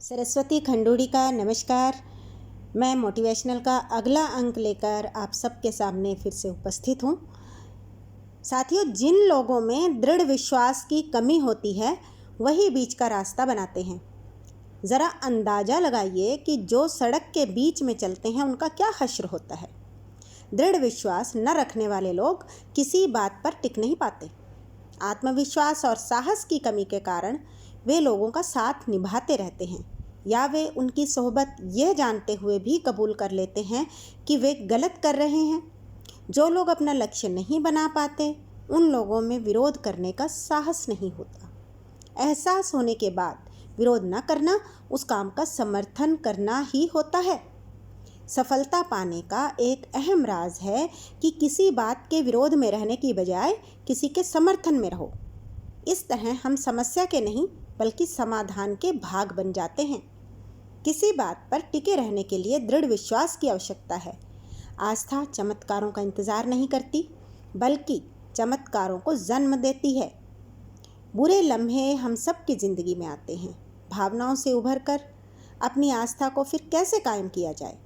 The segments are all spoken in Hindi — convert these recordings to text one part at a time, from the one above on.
सरस्वती खंडूड़ी का नमस्कार। मैं मोटिवेशनल का अगला अंक लेकर आप सबके सामने फिर से उपस्थित हूँ। साथियों, जिन लोगों में दृढ़ विश्वास की कमी होती है वही बीच का रास्ता बनाते हैं। ज़रा अंदाज़ा लगाइए कि जो सड़क के बीच में चलते हैं उनका क्या हश्र होता है। दृढ़ विश्वास न रखने वाले लोग किसी बात पर टिक नहीं पाते। आत्मविश्वास और साहस की कमी के कारण वे लोगों का साथ निभाते रहते हैं, या वे उनकी सोहबत यह जानते हुए भी कबूल कर लेते हैं कि वे गलत कर रहे हैं। जो लोग अपना लक्ष्य नहीं बना पाते, उन लोगों में विरोध करने का साहस नहीं होता। एहसास होने के बाद विरोध न करना उस काम का समर्थन करना ही होता है। सफलता पाने का एक अहम राज है कि किसी बात के विरोध में रहने की बजाय किसी के समर्थन में रहो। इस तरह हम समस्या के नहीं बल्कि समाधान के भाग बन जाते हैं। किसी बात पर टिके रहने के लिए दृढ़ विश्वास की आवश्यकता है। आस्था चमत्कारों का इंतजार नहीं करती, बल्कि चमत्कारों को जन्म देती है। बुरे लम्हे हम सब की ज़िंदगी में आते हैं। भावनाओं से उभरकर अपनी आस्था को फिर कैसे कायम किया जाए।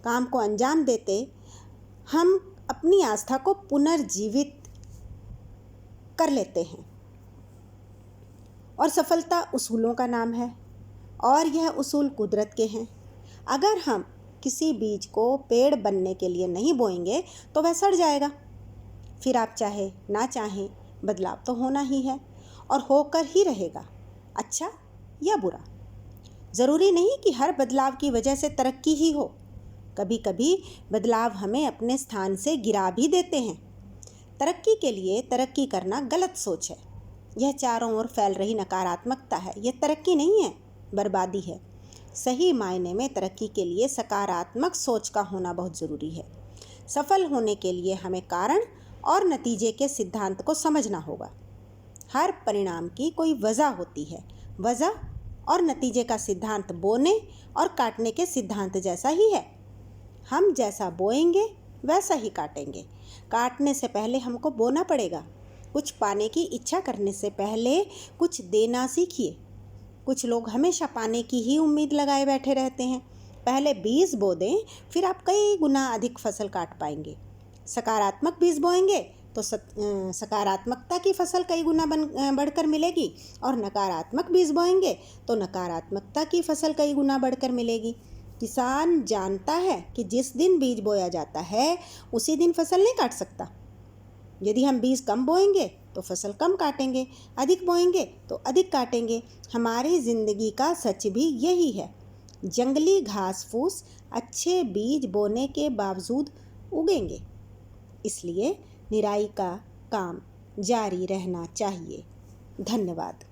काम को अंजाम देते हम अपनी आस्था को पुनर्जीवित कर लेते हैं। और सफलता उसूलों का नाम है, और यह उसूल कुदरत के हैं। अगर हम किसी बीज को पेड़ बनने के लिए नहीं बोएंगे तो वह सड़ जाएगा। फिर आप चाहे ना चाहें, बदलाव तो होना ही है और होकर ही रहेगा, अच्छा या बुरा। ज़रूरी नहीं कि हर बदलाव की वजह से तरक्की ही हो। कभी कभी बदलाव हमें अपने स्थान से गिरा भी देते हैं। तरक्की के लिए तरक्की करना गलत सोच है। यह चारों ओर फैल रही नकारात्मकता है। यह तरक्की नहीं है, बर्बादी है। सही मायने में तरक्की के लिए सकारात्मक सोच का होना बहुत ज़रूरी है। सफल होने के लिए हमें कारण और नतीजे के सिद्धांत को समझना होगा। हर परिणाम की कोई वजह होती है। वजह और नतीजे का सिद्धांत बोने और काटने के सिद्धांत जैसा ही है। हम जैसा बोएंगे वैसा ही काटेंगे। काटने से पहले हमको बोना पड़ेगा। कुछ पाने की इच्छा करने से पहले कुछ देना सीखिए। कुछ लोग हमेशा पाने की ही उम्मीद लगाए बैठे रहते हैं। पहले बीज बो दें, फिर आप कई गुना अधिक फसल काट पाएंगे। सकारात्मक बीज बोएंगे तो सकारात्मकता की फसल कई गुना बढ़कर मिलेगी, और नकारात्मक बीज बोएंगे तो नकारात्मकता की फसल कई गुना बढ़कर मिलेगी। किसान जानता है कि जिस दिन बीज बोया जाता है उसी दिन फसल नहीं काट सकता। यदि हम बीज कम बोएंगे तो फसल कम काटेंगे, अधिक बोएंगे तो अधिक काटेंगे। हमारी ज़िंदगी का सच भी यही है। जंगली घास फूस अच्छे बीज बोने के बावजूद उगेंगे। इसलिए निराई का काम जारी रहना चाहिए। धन्यवाद।